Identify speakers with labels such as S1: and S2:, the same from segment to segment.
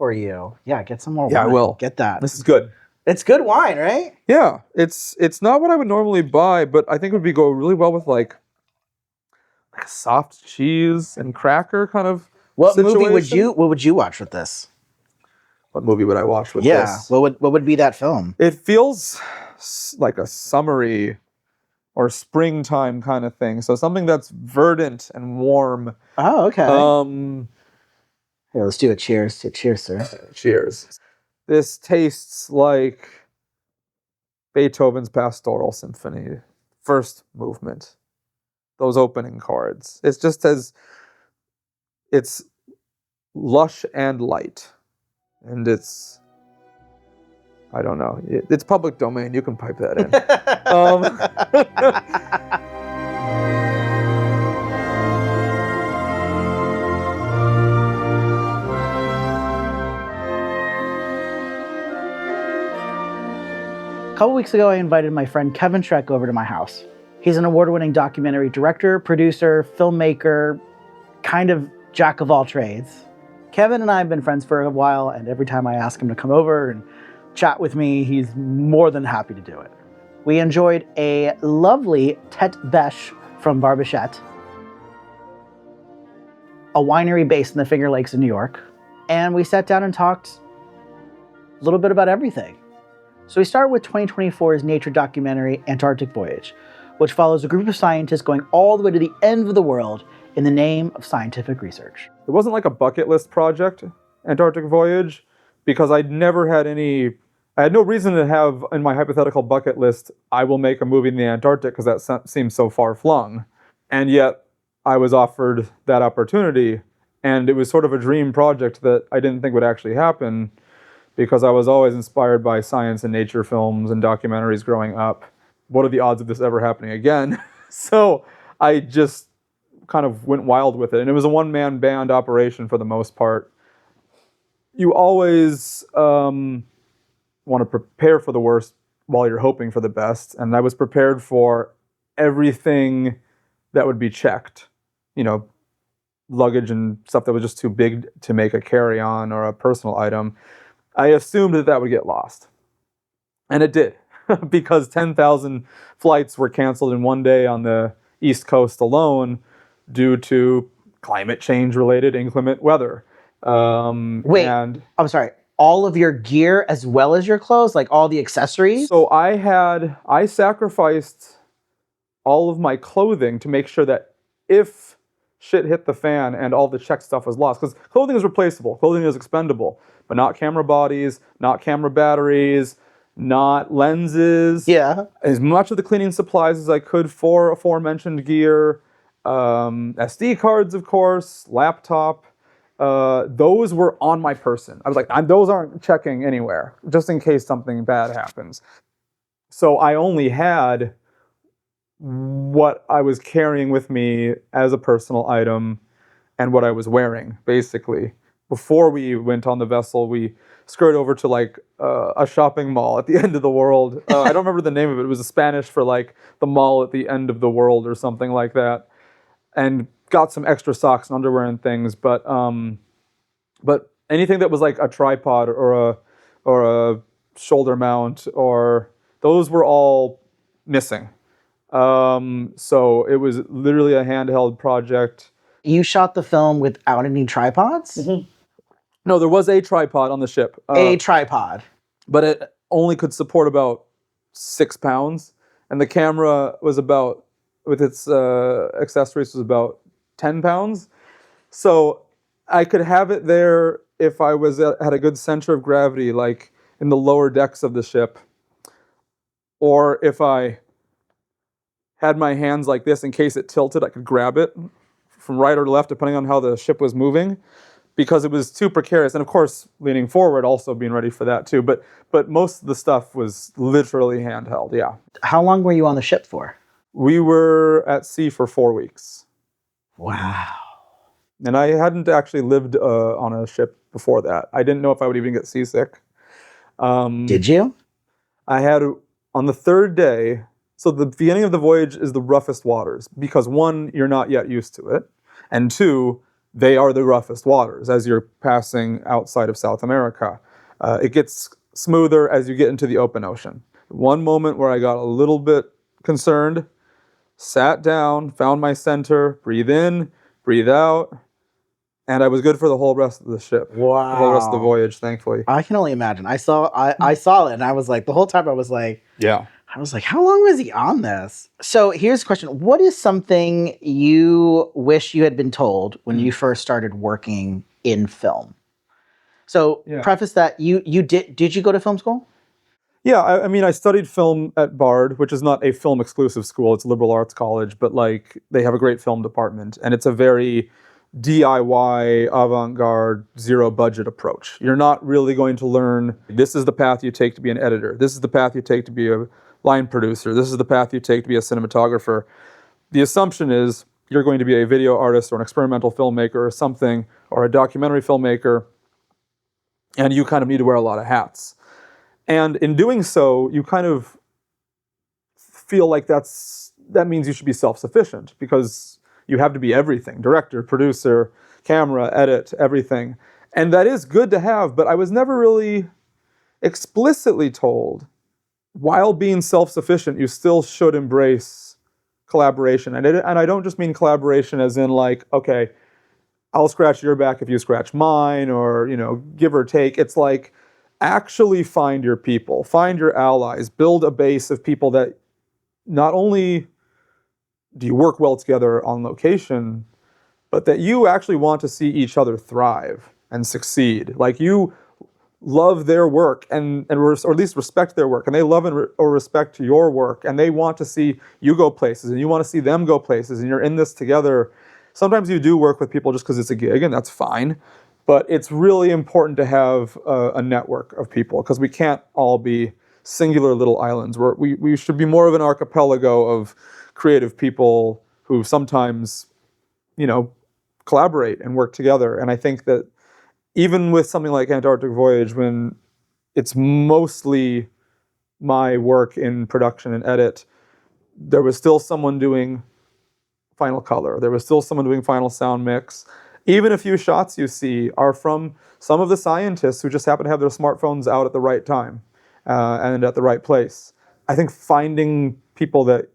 S1: for you. Yeah, get some more wine.
S2: Yeah, I will.
S1: Get that.
S2: This is good.
S1: It's good wine, right?
S2: Yeah, it's not what I would normally buy, but I think it would go really well with like a soft cheese and cracker kind of
S1: What
S2: situation.
S1: what would you watch with this?
S2: What movie would I watch with this?
S1: What would be that film?
S2: It feels like a summery or springtime kind of thing. So something that's verdant and warm.
S1: Oh, okay. Here, let's do a cheers. Cheers, sir.
S2: Cheers. This tastes like Beethoven's Pastoral Symphony, first movement. Those opening chords. It's just it's lush and light. And I don't know. It's public domain. You can pipe that in.
S1: A couple weeks ago, I invited my friend Kevin Schreck over to my house. He's an award-winning documentary director, producer, filmmaker, kind of jack of all trades. Kevin and I have been friends for a while, and every time I ask him to come over and chat with me, he's more than happy to do it. We enjoyed a lovely tete bêche from Barbachette, a winery based in the Finger Lakes of New York, and we sat down and talked a little bit about everything. So we start with 2024's nature documentary, Antarctic Voyage, which follows a group of scientists going all the way to the end of the world in the name of scientific research.
S2: It wasn't like a bucket list project, Antarctic Voyage, because I had no reason to have in my hypothetical bucket list, I will make a movie in the Antarctic, because that seems so far flung. And yet I was offered that opportunity, and it was sort of a dream project that I didn't think would actually happen, because I was always inspired by science and nature films and documentaries growing up. What are the odds of this ever happening again? So I just kind of went wild with it. And it was a one-man band operation for the most part. You always want to prepare for the worst while you're hoping for the best. And I was prepared for everything that would be checked. You know, luggage and stuff that was just too big to make a carry-on or a personal item. I assumed that would get lost. And it did, because 10,000 flights were canceled in one day on the East Coast alone due to climate change related inclement weather.
S1: Wait, I'm sorry. All of your gear as well as your clothes, like all the accessories?
S2: So I sacrificed all of my clothing to make sure that if shit hit the fan and all the check stuff was lost, because clothing is replaceable, clothing is expendable, but not camera bodies, not camera batteries, not lenses.
S1: Yeah.
S2: As much of the cleaning supplies as I could for aforementioned gear, SD cards, of course, laptop. Those were on my person. I was like, those aren't checking anywhere, just in case something bad happens. So I only had what I was carrying with me as a personal item and what I was wearing, basically. Before we went on the vessel, we scurried over to like a shopping mall at the end of the world. I don't remember the name of it. It was Spanish for like the mall at the end of the world or something like that. And got some extra socks and underwear and things, but anything that was like a tripod or a shoulder mount, or those were all missing. So it was literally a handheld project.
S1: You shot the film without any tripods?
S2: Mm-hmm. No, there was a tripod on the ship.
S1: A tripod.
S2: But it only could support about 6 pounds, and the camera was about, with its accessories, was about 10 pounds. So I could have it there if I was at a good center of gravity, like in the lower decks of the ship, or if I had my hands like this in case it tilted, I could grab it from right or left, depending on how the ship was moving, because it was too precarious. And of course, leaning forward, also being ready for that too. But most of the stuff was literally handheld, yeah.
S1: How long were you on the ship for?
S2: We were at sea for 4 weeks.
S1: Wow.
S2: And I hadn't actually lived on a ship before that. I didn't know if I would even get seasick.
S1: Did you?
S2: I had, on the third day, so the beginning of the voyage is the roughest waters, because one, you're not yet used to it, and two, they are the roughest waters as you're passing outside of South America. It gets smoother as you get into the open ocean. One moment where I got a little bit concerned, sat down, found my center, breathe in, breathe out, and I was good for the whole rest of the ship.
S1: Wow.
S2: The whole rest of the voyage, thankfully.
S1: I can only imagine. I saw it and I was like, the whole time I was like,
S2: Yeah.
S1: how long was he on this? So here's a question. What is something you wish you had been told when you first started working in film? So preface that did you go to film school?
S2: Yeah, I mean, I studied film at Bard, which is not a film exclusive school. It's a liberal arts college, but like they have a great film department, and it's a very DIY, avant-garde, zero budget approach. You're not really going to learn, this is the path you take to be an editor. This is the path you take to be a line producer. This is the path you take to be a cinematographer. The assumption is you're going to be a video artist or an experimental filmmaker or something, or a documentary filmmaker, and you kind of need to wear a lot of hats. And in doing so, you kind of feel like that means you should be self-sufficient because you have to be everything: director, producer, camera, edit, everything. And that is good to have, but I was never really explicitly told, while being self-sufficient, you still should embrace collaboration. And I don't just mean collaboration as in like, okay, I'll scratch your back if you scratch mine, or, give or take. It's like, actually find your people, find your allies, build a base of people that not only do you work well together on location, but that you actually want to see each other thrive and succeed. Like you love their work or at least respect their work, and they love or respect your work, and they want to see you go places, and you want to see them go places, and you're in this together. Sometimes you do work with people just because it's a gig, and that's fine. But it's really important to have a network of people, because we can't all be singular little islands. We should be more of an archipelago of creative people who sometimes, collaborate and work together. And I think that even with something like Antarctic Voyage, when it's mostly my work in production and edit, there was still someone doing final color. There was still someone doing final sound mix. Even a few shots you see are from some of the scientists who just happen to have their smartphones out at the right time and at the right place. I think finding people that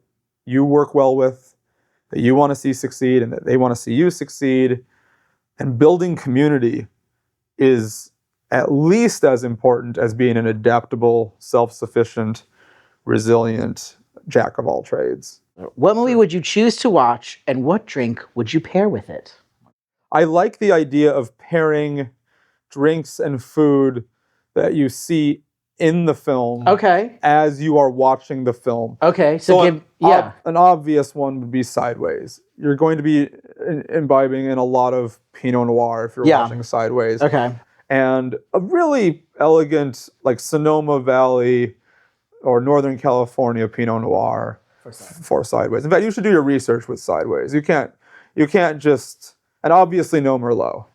S2: you work well with, that you want to see succeed, and that they want to see you succeed, and building community is at least as important as being an adaptable, self-sufficient, resilient jack of all trades.
S1: What movie would you choose to watch, and what drink would you pair with it?
S2: I like the idea of pairing drinks and food that you see in the film as you are watching the film.
S1: Okay,
S2: an obvious one would be Sideways. You're going to be imbibing in a lot of Pinot Noir if you're watching Sideways.
S1: Okay.
S2: And a really elegant, like Sonoma Valley or Northern California Pinot Noir for Sideways. In fact, you should do your research with Sideways. You can't just... And obviously no Merlot.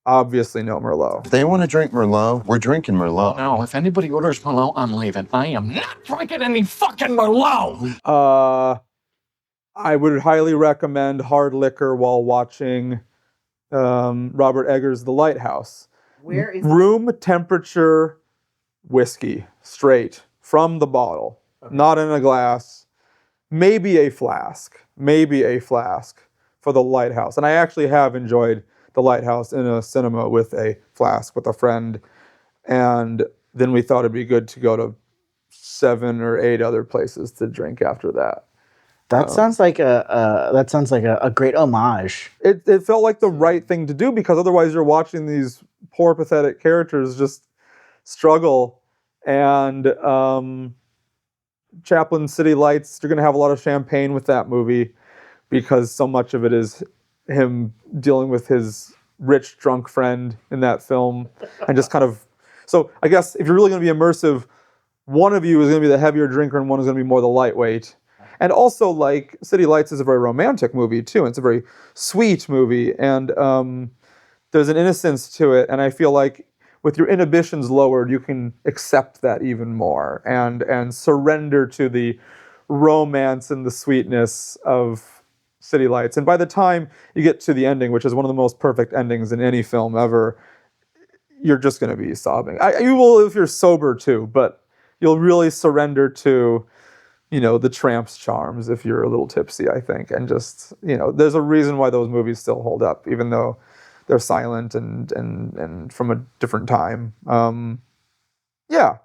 S3: If they want to drink Merlot, we're drinking Merlot.
S4: No, if anybody orders Merlot, I'm leaving. I am not drinking any fucking Merlot!
S2: I would highly recommend hard liquor while watching Robert Eggers' The Lighthouse.
S1: Where is
S2: room temperature whiskey, straight from the bottle, not in a glass, maybe a flask for The Lighthouse. And I actually have enjoyed The Lighthouse in a cinema with a flask with a friend. And then we thought it'd be good to go to 7 or 8 other places to drink after that.
S1: That sounds like a great homage.
S2: It felt like the right thing to do, because otherwise you're watching these poor, pathetic characters just struggle. And Chaplin City Lights, you're going to have a lot of champagne with that movie, because so much of it is him dealing with his rich, drunk friend in that film. And just kind of... So I guess if you're really going to be immersive, one of you is going to be the heavier drinker and one is going to be more the lightweight. And also, like, City Lights is a very romantic movie, too. It's a very sweet movie. And there's an innocence to it. And I feel like with your inhibitions lowered, you can accept that even more and surrender to the romance and the sweetness of city lights. And by the time you get to the ending, which is one of the most perfect endings in any film ever, you're just going to be sobbing. You will if you're sober too, but you'll really surrender to, the tramp's charms if you're a little tipsy, I think. And just, there's a reason why those movies still hold up, even though they're silent and from a different time. Yeah,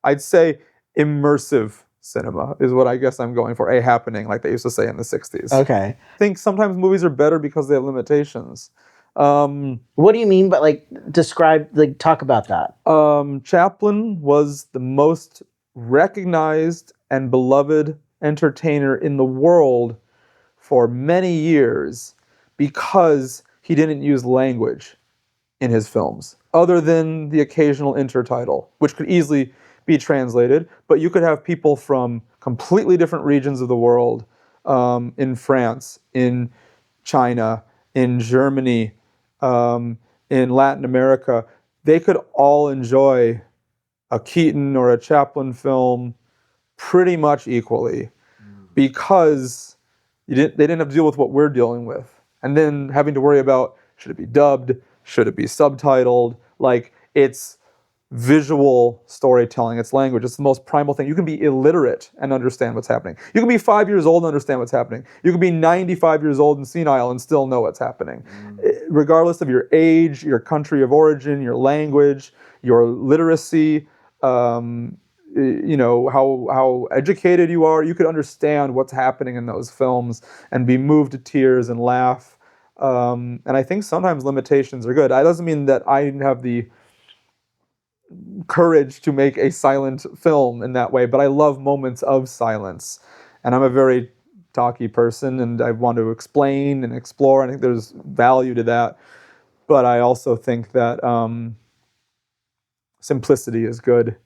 S2: I'd say immersive cinema is what I guess I'm going for. A happening, like they used to say in the 60s.
S1: Okay.
S2: I think sometimes movies are better because they have limitations.
S1: What do you mean? But talk about that.
S2: Chaplin was the most recognized and beloved entertainer in the world for many years because he didn't use language in his films, other than the occasional intertitle, which could easily be translated. But you could have people from completely different regions of the world, in France, in China, in Germany, in Latin America. They could all enjoy a Keaton or a Chaplin film pretty much equally because they didn't have to deal with what we're dealing with. And then having to worry about, should it be dubbed? Should it be subtitled? Like, it's visual storytelling, it's language, it's the most primal thing. You can be illiterate and understand what's happening. You can be 5 years old and understand what's happening. You can be 95 years old and senile and still know what's happening. Regardless of your age, your country of origin, your language, your literacy, how educated you are, you could understand what's happening in those films and be moved to tears and laugh. And I think sometimes limitations are good. That doesn't mean that I have the courage to make a silent film in that way, but I love moments of silence. And I'm a very talky person, and I want to explain and explore, and I think there's value to that. But I also think that simplicity is good.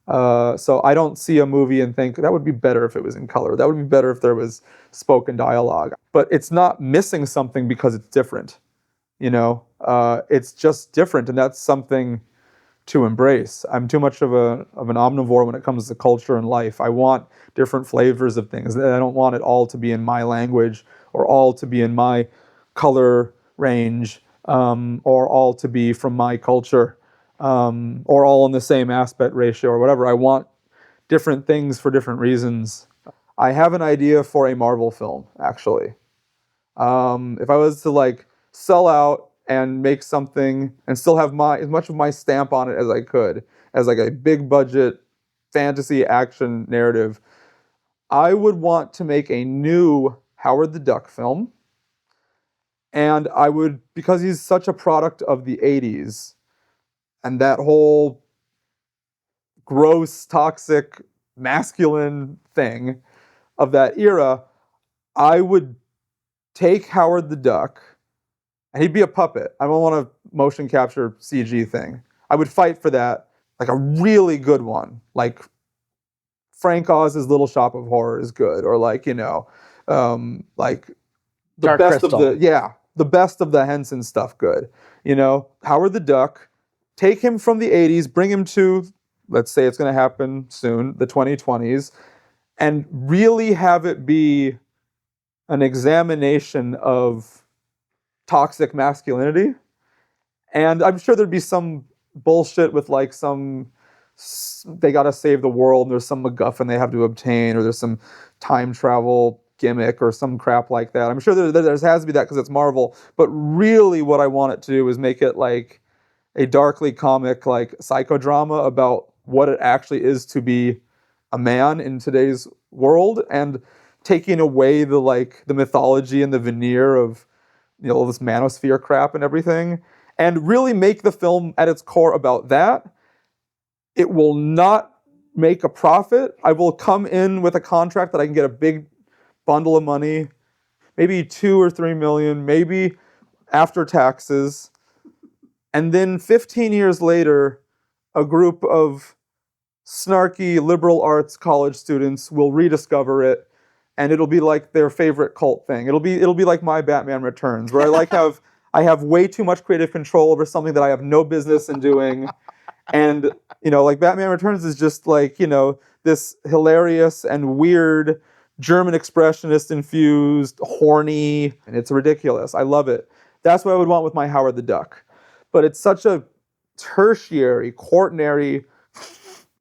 S2: So I don't see a movie and think, that would be better if it was in color. That would be better if there was spoken dialogue. But it's not missing something because it's different. It's just different, and that's something to embrace. I'm too much of an omnivore when it comes to culture and life. I want different flavors of things. I don't want it all to be in my language or all to be in my color range, or all to be from my culture, or all in the same aspect ratio or whatever. I want different things for different reasons. I have an idea for a Marvel film, actually. If I was to sell out and make something and still have as much of my stamp on it as I could, as a big budget fantasy action narrative, I would want to make a new Howard the Duck film. And I would, because he's such a product of the 80s and that whole gross, toxic, masculine thing of that era, I would take Howard the Duck, and he'd be a puppet. I don't want a motion capture CG thing. I would fight for that, a really good one. Like Frank Oz's Little Shop of Horror is good, or the
S1: Dark
S2: best
S1: Crystal.
S2: of the best of the Henson stuff good. Howard the Duck, take him from the 80s, bring him to, let's say it's going to happen soon, the 2020s, and really have it be an examination of toxic masculinity. And I'm sure there'd be some bullshit with they gotta save the world and there's some MacGuffin they have to obtain, or there's some time travel gimmick or some crap like that. I'm sure there has to be that because it's Marvel, but really what I want it to do is make it like a darkly comic psychodrama about what it actually is to be a man in today's world, and taking away the mythology and the veneer of this manosphere crap and everything, and really make the film at its core about that. It will not make a profit. I will come in with a contract that I can get a big bundle of money, maybe 2 or 3 million, maybe after taxes. And then 15 years later, a group of snarky liberal arts college students will rediscover it, and it'll be like their favorite cult thing. It'll be like my Batman Returns, where I have way too much creative control over something that I have no business in doing. And Batman Returns is just this hilarious and weird German expressionist infused, horny, and it's ridiculous. I love it. That's what I would want with my Howard the Duck. But it's such a tertiary, quaternary,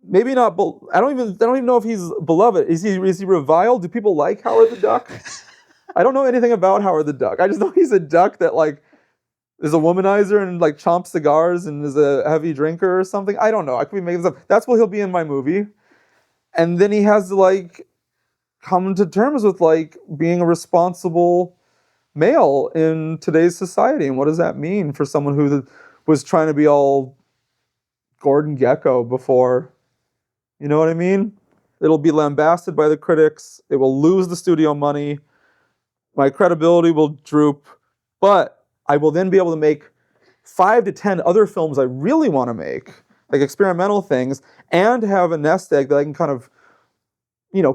S2: maybe not. I don't even know if he's beloved. Is he reviled? Do people like Howard the Duck? I don't know anything about Howard the Duck. I just know he's a duck that like is a womanizer and like chomps cigars and is a heavy drinker or something. I don't know. I could be making this up. That's what he'll be in my movie. And then he has to like come to terms with like being a responsible male in today's society. And what does that mean for someone who was trying to be all Gordon Gekko before? You know what I mean? It'll be lambasted by the critics. It will lose the studio money. My credibility will droop. But I will then be able to make 5 to 10 other films I really want to make, like experimental things, and have a nest egg that I can kind of,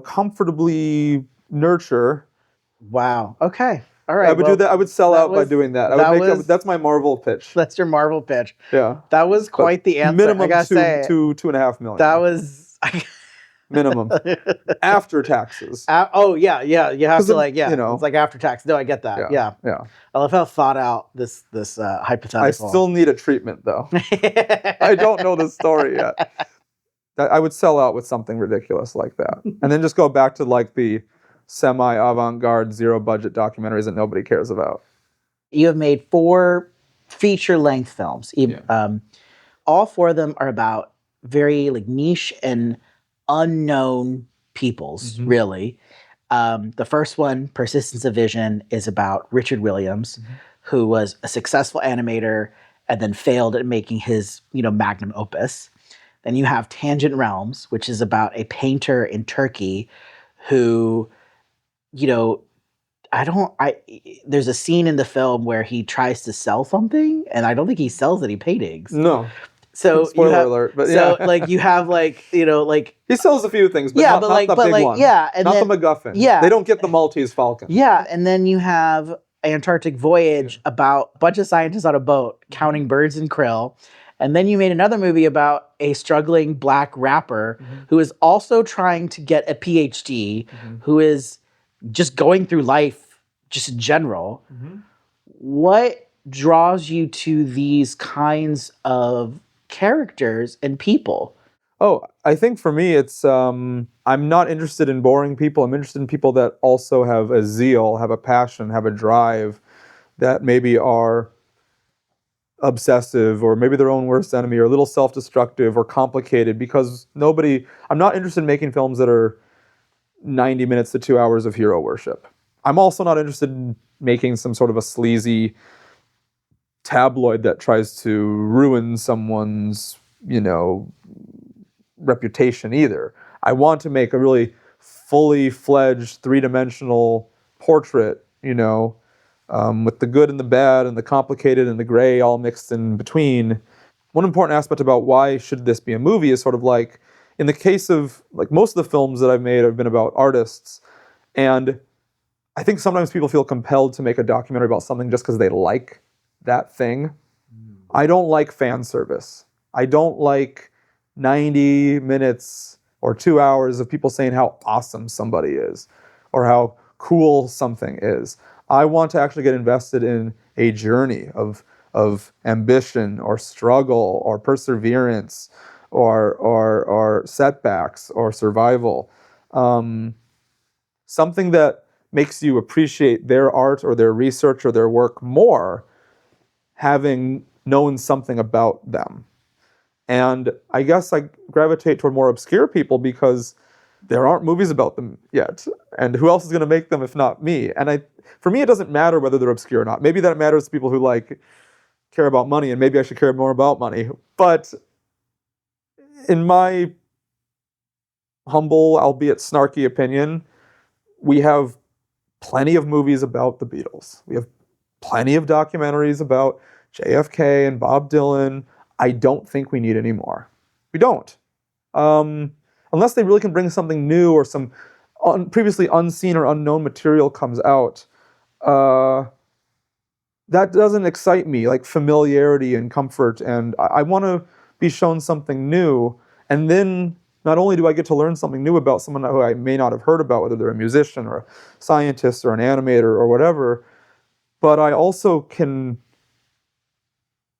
S2: comfortably nurture.
S1: Wow. Okay. All right.
S2: I would do that. I would sell out by doing that. That's my Marvel pitch.
S1: That's your Marvel pitch.
S2: Yeah.
S1: That was quite the answer.
S2: Minimum
S1: I gotta say,
S2: $2.5 million.
S1: that was
S2: minimum after taxes.
S1: Oh yeah. You have to
S2: it's
S1: like after tax. No, I get that. Yeah. I love how thought out this hypothetical.
S2: I still need a treatment though. I don't know the story yet. I would sell out with something ridiculous like that, and then just go back to like the semi-avant-garde, zero-budget documentaries that nobody cares about.
S1: You have made 4 feature-length films. All 4 of them are about very like niche and unknown peoples, really. The first one, Persistence of Vision, is about Richard Williams, who was a successful animator and then failed at making his, magnum opus. Then you have Tangent Realms, which is about a painter in Turkey who, there's a scene in the film where he tries to sell something, and I don't think he sells any paintings.
S2: No.
S1: So
S2: spoiler alert, but
S1: you have
S2: he sells a few things, but not the big one.
S1: Yeah, and
S2: not
S1: then,
S2: the MacGuffin.
S1: Yeah,
S2: they don't get the Maltese Falcon.
S1: Yeah, and then you have Antarctic Voyage about a bunch of scientists on a boat counting birds and krill. And then you made another movie about a struggling black rapper who is also trying to get a PhD, who is just going through life just in general. What draws you to these kinds of characters and people?
S2: Oh, I think for me, it's I'm not interested in boring people. I'm interested in people that also have a zeal, have a passion, have a drive, that maybe are obsessive or maybe their own worst enemy or a little self-destructive or complicated, because I'm not interested in making films that are 90 minutes to 2 hours of hero worship. I'm also not interested in making some sort of a sleazy tabloid that tries to ruin someone's, reputation either. I want to make a really fully fledged 3-dimensional portrait, with the good and the bad and the complicated and the gray all mixed in between. One important aspect about why should this be a movie is sort of like, in the case of like most of the films that I've made have been about artists, and I think sometimes people feel compelled to make a documentary about something just because they like that thing. I don't like fan service. I don't like 90 minutes or 2 hours of people saying how awesome somebody is or how cool something is. I want to actually get invested in a journey of ambition or struggle or perseverance or setbacks or survival. Something that makes you appreciate their art or their research or their work more, having known something about them. And I guess I gravitate toward more obscure people because there aren't movies about them yet. And who else is going to make them if not me? And for me, it doesn't matter whether they're obscure or not. Maybe that matters to people who care about money, and maybe I should care more about money. But in my humble, albeit snarky opinion, we have plenty of movies about the Beatles. We have plenty of documentaries about JFK and Bob Dylan. I don't think we need any more. We don't. Unless they really can bring something new or some previously unseen or unknown material comes out, that doesn't excite me, like familiarity and comfort. And I want to be shown something new. And then not only do I get to learn something new about someone who I may not have heard about, whether they're a musician or a scientist or an animator or whatever, but I also can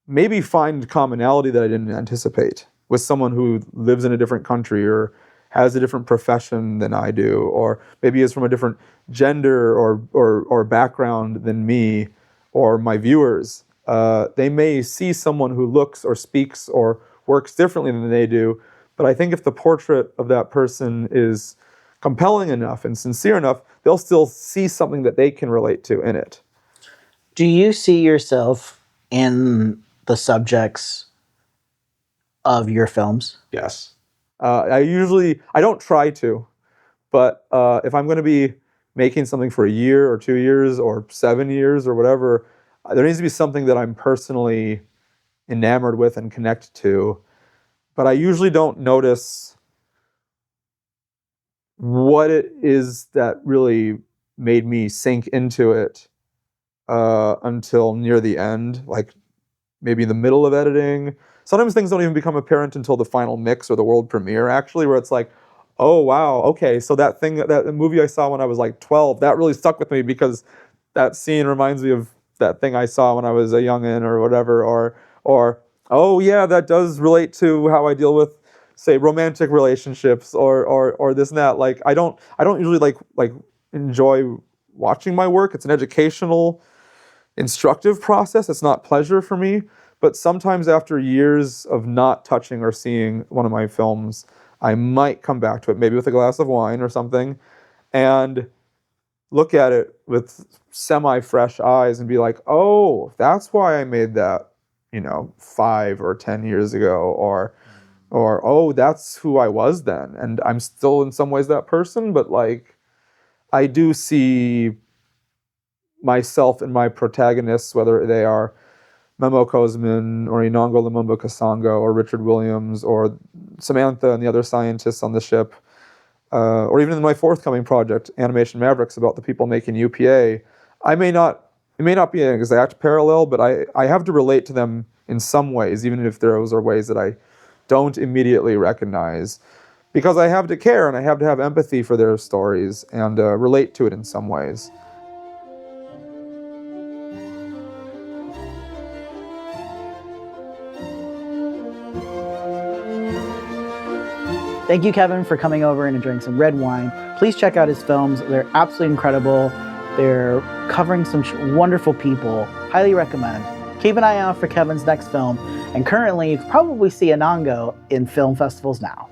S2: maybe find commonality that I didn't anticipate with someone who lives in a different country or has a different profession than I do, or maybe is from a different gender or background than me or my viewers. They may see someone who looks or speaks or works differently than they do, but I think if the portrait of that person is compelling enough and sincere enough, they'll still see something that they can relate to in it.
S1: Do you see yourself in the subjects of your films?
S2: Yes. I don't try to, but if I'm going to be making something for a year or 2 years or 7 years or whatever, there needs to be something that I'm personally enamored with and connect to. But I usually don't notice what it is that really made me sink into it until near the end, like maybe in the middle of editing. Sometimes things don't even become apparent until the final mix or the world premiere, actually, where it's like, oh, wow, okay, so that movie I saw when I was like 12, that really stuck with me because that scene reminds me of that thing I saw when I was a youngin' or whatever, or oh yeah, that does relate to how I deal with, say, romantic relationships or this and that. Like I don't usually like enjoy watching my work. It's an educational, instructive process. It's not pleasure for me. But sometimes after years of not touching or seeing one of my films, I might come back to it, maybe with a glass of wine or something, and look at it with semi-fresh eyes and be like, oh, that's why I made that, 5 or 10 years ago, or oh, that's who I was then. And I'm still in some ways that person, but like, I do see myself and my protagonists, whether they are Memo Kozmin or Inongo Lumumba Kasongo or Richard Williams or Samantha and the other scientists on the ship, or even in my forthcoming project, Animation Mavericks, about the people making UPA. It may not be an exact parallel, but I have to relate to them in some ways, even if those are ways that I don't immediately recognize, because I have to care and I have to have empathy for their stories and relate to it in some ways.
S1: Thank you, Kevin, for coming over and enjoying some red wine. Please check out his films. They're absolutely incredible. They're covering some wonderful people. Highly recommend. Keep an eye out for Kevin's next film. And currently, you can probably see Anango in film festivals now.